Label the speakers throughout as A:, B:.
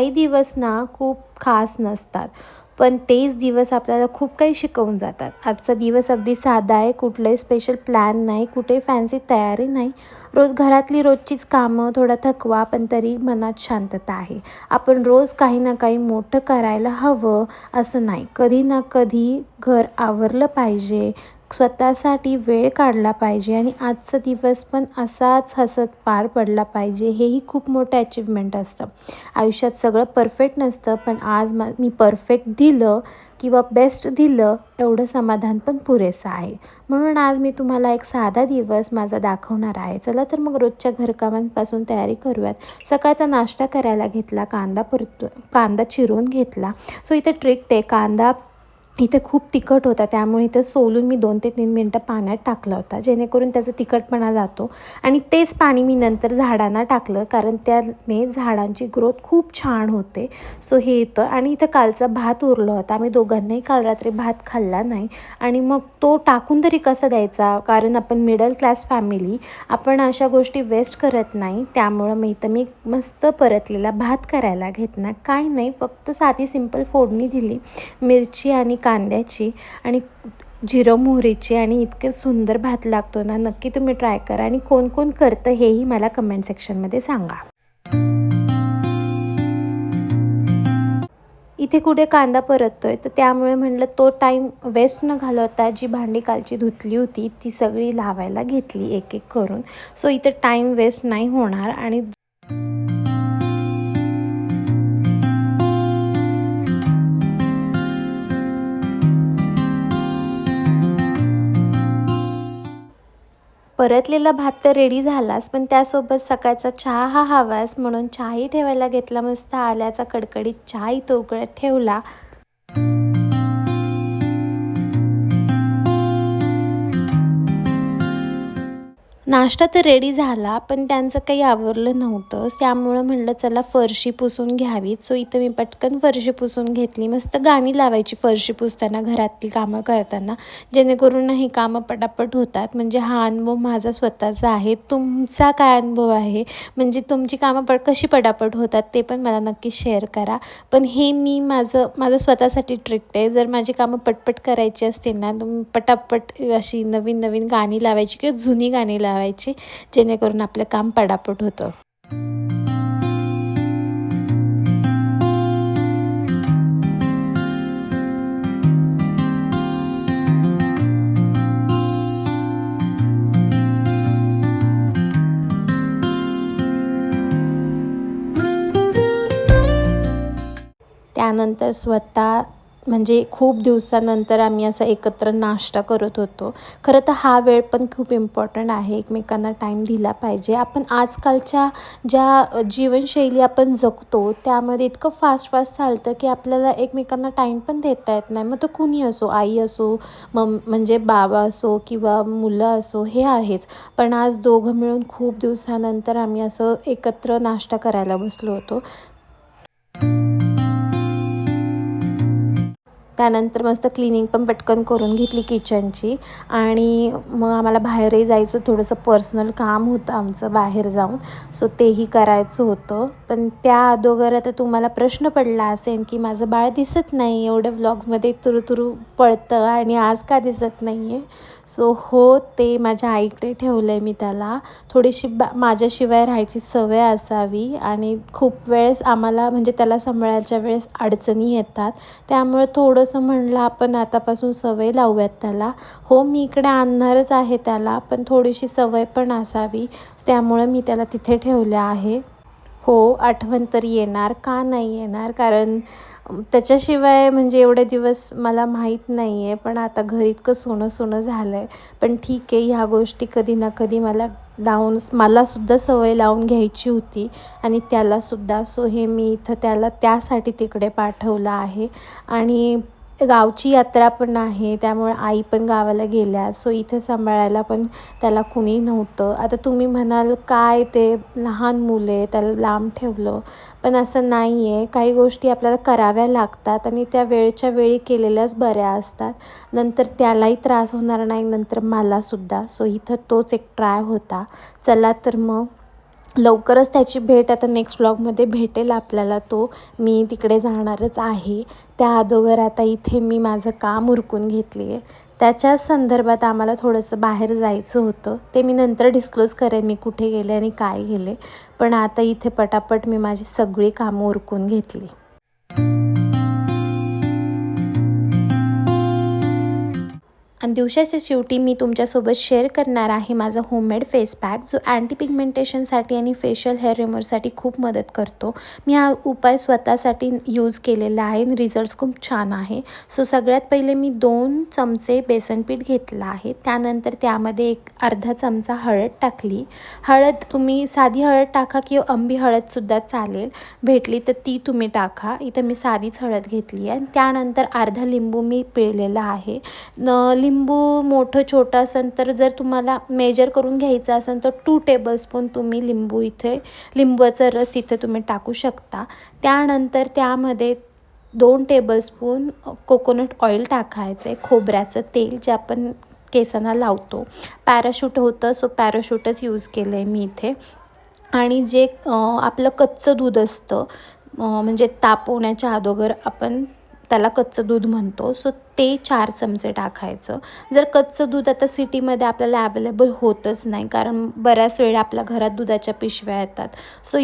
A: काही दिवस ना खूप खास नसतात, पण तेच दिवस आपल्याला खूप काही शिकवून जातात. आजचा दिवस अगदी साधा आहे, कुठलंही स्पेशल प्लॅन नाही, कुठेही फॅन्सी तयारी नाही. घरातली रोजचीच कामं, थोडा थकवा, पण तरी मनात शांतता आहे. आपण रोज काही ना काही मोठं करायला हवं असं नाही. कधी ना कधी घर आवरलं पाहिजे, स्वतःसाठी वेळ काढला पाहिजे आणि आजचा दिवस पण असाच हसत पार पडला पाहिजे. हेही खूप मोठं अचीव्हमेंट असतं. आयुष्यात सगळं परफेक्ट नसतं, पण आज मी परफेक्ट दिलं किंवा बेस्ट दिलं एवढं समाधान पण पुरेसं आहे. म्हणून आज मी तुम्हाला एक साधा दिवस माझा दाखवणार आहे. चला तर मग रोजच्या घरकामांपासून तयारी करूयात. सकाळचा नाश्ता करायला घेतला, कांदा चिरून घेतला. सो इथे ट्रिक आहे, कांदा इथे खूप तिखट होता, त्यामुळे इथं सोलून मी 2 ते 3 मिनटं पाण्यात टाकला होता, जेणेकरून त्याचा तिखटपणा जातो. आणि तेच पाणी मी नंतर झाडांना टाकलं, कारण त्याने झाडांची ग्रोथ खूप छान होते. सो हे येतं. आणि इथं कालचा भात उरला होता, आम्ही दोघांनाही काल रात्री भात खाल्ला नाही. आणि मग तो टाकून तरी कसा द्यायचा, कारण आपण मिडल क्लास फॅमिली, आपण अशा गोष्टी वेस्ट करत नाही. त्यामुळं मी मस्त परतलेला भात करायला घेतला. काही नाही, फक्त साधी सिंपल फोडणी दिली मिरची आणि कांद्याची आणि जिरं मोहरीची, आणि इतके सुंदर भात लागतो ना. नक्की तुम्ही ट्राय करा, आणि कोण कोण करतं हेही मला कमेंट सेक्शनमध्ये सांगा. इथे कुठे कांदा परततोय, तर त्यामुळे म्हटलं तो टाईम वेस्ट न घालवता जी भांडी कालची धुतली होती ती सगळी लावायला घेतली एक एक करून. सो इथे टाईम वेस्ट नाही होणार. आणि परतलेला भात तर रेडी झालाच, पण त्यासोबत सकाळचा चहा हा हवाच, म्हणून चहाही ठेवायला घेतला. मस्त आल्याचा कडकडीत चहा इथं उकळत ठेवला. नाश्ता तर रेडी झाला, पण त्यांचं काही आवरलं नव्हतं. त्यामुळं म्हटलं चला फरशी पुसून घ्यावीत. सो इथं मी पटकन फरशी पुसून घेतली. मस्त गाणी लावायची फरशी पुसताना, घरातली कामं करताना, जेणेकरून ही कामं पटापट होतात. म्हणजे हा अनुभव माझा स्वतःचा आहे. तुमचा काय अनुभव आहे, म्हणजे तुमची कामं कशी पटापट होतात ते पण मला नक्की शेअर करा. पण हे मी माझं स्वतःसाठी ट्रिक आहे. जर माझी कामं पटपट करायची असतील ना, तर मी पटापट अशी नवीन नवीन गाणी लावायची किंवा जुनी गाणी लावायची, जेणेकरून आपलं काम पटापट होतं. त्यानंतर म्हणजे खूप दिवसानंतर आम्ही असा एकत्र नाश्ता करत होतो. खरं तर हा वेळ पण खूप इम्पॉर्टंट आहे, एकमेकांना टाईम दिला पाहिजे. आपण आजकालच्या ज्या जीवनशैली आपण जगतो त्यामध्ये इतकं फास्ट चालतं की आपल्याला एकमेकांना टाईम पण देता येत नाही. मग तो कुणी असो, आई असो, म्हणजे बाबा असो किंवा मुलं असो, हे आहेच. पण आज दोघं मिळून खूप दिवसानंतर आम्ही असं एकत्र नाश्ता करायला बसलो होतो. त्यानंतर मस्त क्लिनिंग पण पटकन करून घेतली किचनची. आणि मग आम्हाला बाहेरही जायचं, थोडंसं पर्सनल काम होतं आमचं बाहेर जाऊन. सो तेही करायचं होतं. पण त्या अगोदर आता तुम्हाला प्रश्न पडला असेल की माझं बाळ दिसत नाही, एवढं व्लॉग्समध्ये तुरू पळतं आणि आज का दिसत नाही आहे. सो हो, ते माझ्या आईकडे ठेवलं आहे मी त्याला. थोडीशी माझ्याशिवाय राहायची सवय असावी, आणि खूप वेळेस आम्हाला म्हणजे त्याला सांभाळायच्या वेळेस अडचणी येतात. त्यामुळे थोडंसं म्हणलं आपण आतापासून सवय लावूयात त्याला. हो, मी इकडे आणणारच आहे त्याला, पण थोडीशी सवय पण असावी, त्यामुळं मी त्याला तिथे ठेवलं आहे. हो, आठवण तर येणार, का नाही येणार, कारण त्याच्याशिवाय म्हणजे एवढे दिवस मला माहीत नाही आहे. पण आता घर इतकं सोनं सोनं झालं आहे. पण ठीक आहे, ह्या गोष्टी कधी ना कधी मलासुद्धा सवय लावून घ्यायची होती, आणि त्यालासुद्धा. सो हे मी इथं त्याला त्यासाठी तिकडे पाठवलं आहे. आणि गावची यात्रा पण आहे, त्यामुळे आई पण गावाला गेल्या. सो इथं सांभाळायला पण त्याला कुणी नव्हतं. आता तुम्ही म्हणाल काय ते लहान मुले त्याला लांब ठेवलं, पण असं नाही आहे. काही गोष्टी आपल्याला कराव्या लागतात, आणि त्या वेळच्या वेळी केलेल्याच बऱ्या असतात. नंतर त्यालाही त्रास होणार नाही, नंतर मलासुद्धा. सो इथं तोच एक ट्राय होता. चला तर मग लवकरच त्याची भेट आता नेक्स्ट व्लॉगमध्ये भेटेल आपल्याला. तो मी तिकडे जाणारच आहे. त्या अगोदर आता इथे मी माझं काम उरकून घेतली आहे. त्याच्याच संदर्भात आम्हाला थोडंसं बाहेर जायचं होतं. ते मी नंतर डिस्क्लोज करेन मी कुठे गेले आणि काय गेले. पण आता इथे पटापट मी माझी सगळी कामं उरकून घेतली. आणि दिवसाच्या शेवटी मी तुमच्यासोबत शेअर करणार आहे माझा होममेड फेस पॅक, जो अँटी पिगमेंटेशनसाठी आणि फेशियल हेअर रिमूव्हरसाठी खूप मदत करतो. मी हा उपाय स्वतःसाठी यूज केलेला आहे आणि रिझल्ट्स खूप छान आहे. सो सगळ्यात पहिले मी 2 चमचे बेसनपीठ घेतलं आहे. त्यानंतर त्यामध्ये एक अर्धा चमचा हळद टाकली. हळद तुम्ही साधी हळद टाका किंवा आंबी हळदसुद्धा चालेल, भेटली तर ती तुम्ही टाका. इथं मी साधीच हळद घेतली आहे. त्यानंतर अर्धा लिंबू मी पिळलेला आहे. लिंबू मोठं छोटं असेल तर जर तुम्हाला मेजर करून घ्यायचं असेल तर 2 टेबलस्पून तुम्ही लिंबाचा रस इथे तुम्ही टाकू शकता. त्यानंतर त्यामध्ये 2 टेबलस्पून कोकोनट ऑइल टाकायचं आहे, खोबऱ्याचं तेल जे आपण केसांना लावतो. पॅराशूट होतं, सो पॅराशूटच यूज केलं आहे मी इथे. आणि जे आपलं कच्चं दूध असतं, म्हणजे तापवण्याच्या अगोदर आपण त्याला कच्चं दूध म्हणतो, सो ते 4 चमचे टाकायचं. जर कच्चं दूध आता सिटीमध्ये आपल्याला अवेलेबल होतच नाही, कारण बऱ्याच वेळा आपल्या घरात दुधाच्या पिशव्या येतात. सो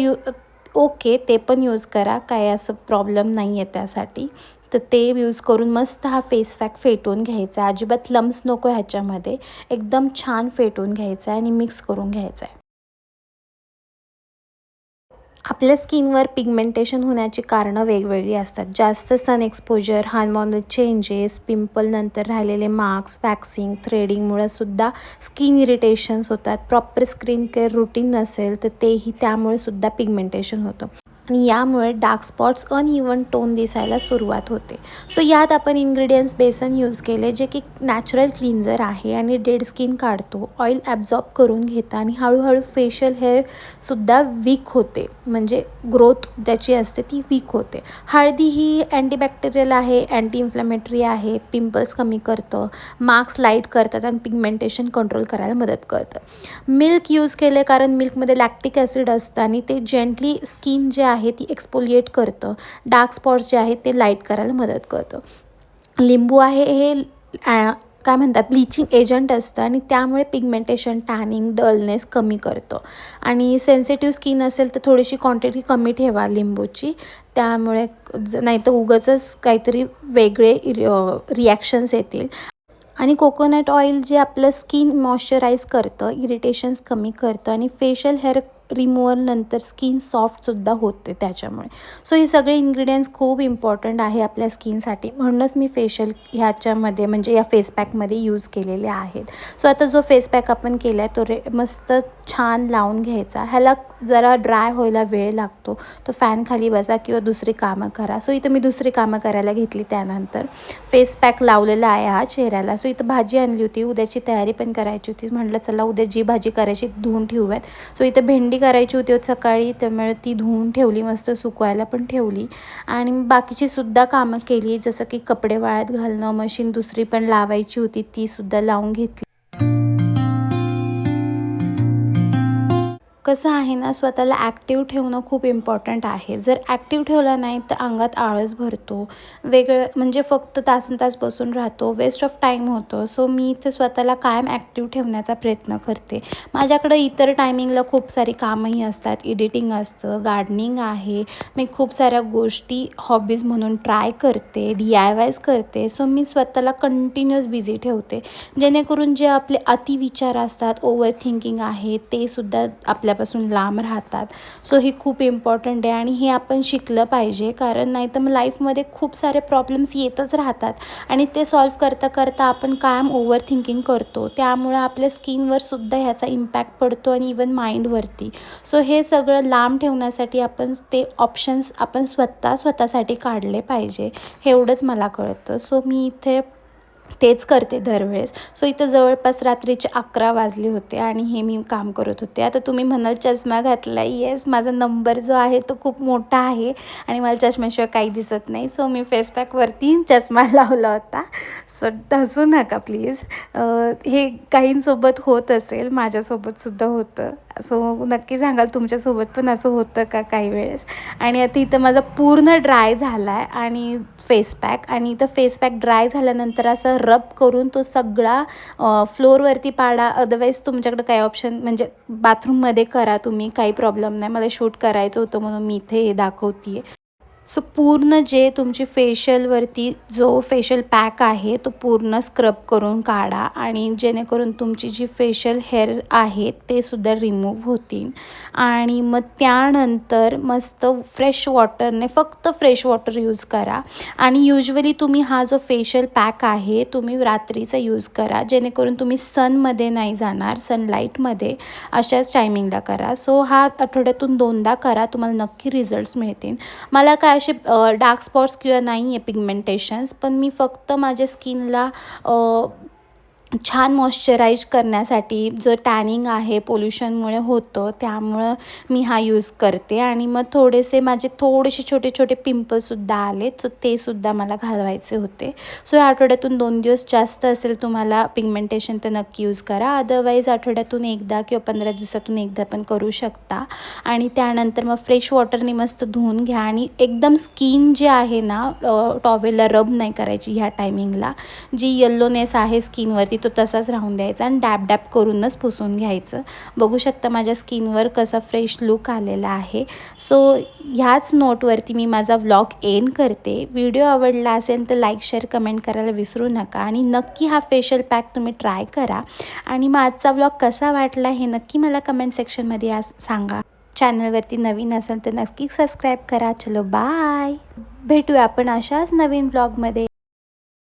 A: ओके, ते पण यूज करा, काय असं प्रॉब्लेम नाही आहे त्यासाठी. तर ते यूज करून मस्त हा फेस पॅक फेटून घ्यायचा आहे. अजिबात लम्स नको ह्याच्यामध्ये. एकदम छान फेटून घ्यायचं आहे आणि मिक्स करून घ्यायचं आहे. आपल्या स्किनवर पिगमेंटेशन होण्याची कारणं वेगवेगळी असतात. जास्त sun exposure, hormonal changes, pimple, नंतर राहिलेले मार्क्स, वॅक्सिंग, थ्रेडिंगमुळे सुद्धा स्किन इरिटेशन्स होतात. प्रॉपर स्किन केअर रुटीन नसेल तर तेही त्यामुळे सुद्धा पिगमेंटेशन होतं. आणि यामुळे डार्क स्पॉट्स, अनइवन टोन दिसायला सुरुवात होते. सो यात आपण इन्ग्रेडियंट्स बेसन यूज केले, जे की नॅचरल क्लिन्झर आहे आणि डेड स्किन काढतो, ऑइल ॲब्झॉर्ब करून घेतं आणि हळूहळू फेशियल हेअरसुद्धा वीक होते, म्हणजे ग्रोथ ज्याची असते ती वीक होते. हळदी ही अँटीबॅक्टेरियल आहे, अँटी इन्फ्लॅमेटरी आहे, पिंपल्स कमी करतं, मार्क्स लाईट करतात आणि पिगमेंटेशन कंट्रोल करायला मदत करतं. मिल्क यूज केले कारण मिल्कमध्ये लॅक्टिक ॲसिड असतं आणि ते जेंटली स्किन जे आहे ती एक्सपोलिएट करतं. डार्क स्पॉट्स जे आहेत ते लाईट करायला मदत करतं. लिंबू आहे हे काय म्हणतात ब्लिचिंग एजंट असतं आणि त्यामुळे पिगमेंटेशन, टॅनिंग, डलनेस कमी करतं. आणि सेन्सिटिव्ह स्किन असेल तर थोडीशी क्वांटिटी कमी ठेवा लिंबूची, त्यामुळे नाहीतर उगाचच काहीतरी वेगळे रिॲक्शन्स येतील. आणि कोकोनट ऑइल जे आपलं स्किन मॉइश्चराईज करतं, इरिटेशन्स कमी करतं आणि फेशियल हेअर रिमूव्हर नंतर स्किन सॉफ्टसुद्धा होते त्याच्यामुळे. सो हे सगळे इन्ग्रेडियंट्स खूप इम्पॉर्टंट आहे आपल्या स्किनसाठी, म्हणूनच मी फेशियल ह्याच्यामध्ये म्हणजे या फेस पॅकमध्ये यूज केलेले आहेत. सो आता जो फेस पॅक आपण केला आहे तो मस्त छान लावून घ्यायचा. ह्याला जरा ड्राय व्हायला वेळ लागतो, तो फॅन खाली बसा किंवा दुसरी कामं करा. सो इथं मी दुसरी कामं करायला घेतली. त्यानंतर फेस पॅक लावलेला आहे हा चेहऱ्याला. सो इथं भाजी आणली होती, उद्याची तयारी पण करायची होती. म्हटलं चला उद्या जी भाजी करायची धुवून ठेवूयात. सो इथं भेंडी करायची होती सकाळी, त्यामुळे ती धुवून ठेवली, मस्त सुकवायला पण ठेवली. आणि बाकीची सुद्धा कामं केली, जसं की कपडे वाळत घालणं, मशीन दुसरी पण लावायची होती तीसुद्धा लावून घेतली. कसं आहे ना, स्वतःला ॲक्टिव्ह ठेवणं खूप इम्पॉर्टंट आहे. जर ॲक्टिव्ह ठेवलं नाही तर अंगात आळस भरतो, वेगळं म्हणजे फक्त तासनतास बसून राहतो, वेस्ट ऑफ टाईम होतो. सो मी इथे स्वतःला कायम ॲक्टिव्ह ठेवण्याचा प्रयत्न करते. माझ्याकडं इतर टायमिंगला खूप सारी कामंही असतात, एडिटिंग असतं, गार्डनिंग आहे. मी खूप साऱ्या गोष्टी हॉबीज म्हणून ट्राय करते, DIYs करते. सो मी स्वतःला कंटिन्युअस बिझी ठेवते, जेणेकरून जे आपले अतिविचार असतात, ओव्हर थिंकिंग आहे, ते सुद्धा आपल्यापासून लांब राहतात. सो हे खूप इम्पॉर्टंट आहे आणि हे आपण शिकलं पाहिजे, कारण नाही तर मग लाईफमध्ये खूप सारे प्रॉब्लेम्स येतच राहतात आणि ते सॉल्व्ह करता करता आपण कायम ओव्हर थिंकिंग करतो. त्यामुळे आपल्या स्किनवर सुद्धा ह्याचा इम्पॅक्ट पडतो आणि इवन माइंडवरती. सो हे सगळं लांब ठेवण्यासाठी आपण ते ऑप्शन्स आपण स्वतःसाठी काढले पाहिजे, हे एवढंच मला कळतं. सो मी इथे तेच करते दरवेळेस. सो इथं जवळपास रात्रीचे 11 वाजले होते आणि हे मी काम करत होते. आता तुम्ही म्हणाल चष्मा घातला, येस, माझा नंबर जो आहे तो खूप मोठा आहे आणि मला चष्म्याशिवाय काही दिसत नाही. सो मी फेस पॅकवरती चष्मा लावला होता. सो हसू नका प्लीज. हे काहींसोबत होत असेल, माझ्यासोबतसुद्धा होतं. सो नक्की सांगाल तुमच्यासोबत पण असं होतं का काही वेळेस. आणि आता इथं माझा पूर्ण ड्राय झाला आहे आणि फेस पॅक, आणि इथं फेस पॅक ड्राय झाल्यानंतर असं रब करून तो सगळा फ्लोअरवरती पाडा. अदरवाईज तुमच्याकडे काही ऑप्शन म्हणजे बाथरूममध्ये करा तुम्ही, काही प्रॉब्लेम नाही. मला शूट करायचं होतं म्हणून मी इथे हे दाखवते आहे. सो पूर्ण जे तुमची फेशियलवरती जो फेशियल पॅक आहे तो पूर्ण स्क्रब करून काढा, आणि जेणेकरून तुमची जी फेशियल हेअर आहेत ते सुद्धा रिमूव्ह होतील. आणि मग त्यानंतर मस्त फ्रेश वॉटरने, फक्त फ्रेश वॉटर यूज करा. आणि युजली तुम्ही हा जो फेशियल पॅक आहे तुम्ही रात्रीचा यूज करा, जेणेकरून तुम्ही सनमध्ये नाही जाणार, सनलाईटमध्ये अशाच टायमिंगला करा. सो हा आठवड्यातून 2दा करा, तुम्हाला नक्की रिझल्ट्स मिळतील. मला काय असे डार्क स्पॉट्स किंवा नाही आहे पिगमेंटेशन्स, पण मी फक्त माझ्या स्किनला छान मॉइश्चराईज करण्यासाठी, जो टॅनिंग आहे पोल्युशनमुळे होतं त्यामुळं मी हा यूज करते. आणि मग थोडेसे छोटे छोटे पिंपल्ससुद्धा आले, तर ते सुद्धा मला घालवायचे होते. सो या आठवड्यातून 2 दिवस जास्त असेल तुम्हाला पिगमेंटेशन तर नक्की यूज करा. अदरवाईज आठवड्यातून एकदा किंवा 15 दिवसातून एकदा पण करू शकता. आणि त्यानंतर मग फ्रेश वॉटरने मस्त धुवून घ्या, आणि एकदम स्किन जे आहे ना टॉवेलला रब नाही करायची ह्या टायमिंगला. जी येल्लोनेस आहे स्किनवरती तो तसाच राहून द्यायचा आणि डॅब डॅब करूनच पुसून घ्यायचं. बघू शकता माझ्या स्किनवर कसा फ्रेश लुक आलेला आहे. सो ह्याच नोटवरती मी माझा व्लॉग एंड करते. व्हिडिओ आवडला असेल तर लाईक, शेअर, कमेंट करायला विसरू नका. आणि नक्की हा फेशियल पॅक तुम्ही ट्राय करा. आणि मग आजचा व्लॉग कसा वाटला हे नक्की मला कमेंट सेक्शनमध्ये आज सांगा. चॅनलवरती नवीन असेल तर नक्की सबस्क्राईब करा. चलो बाय, भेटूया आपण अशाच नवीन व्लॉगमध्ये.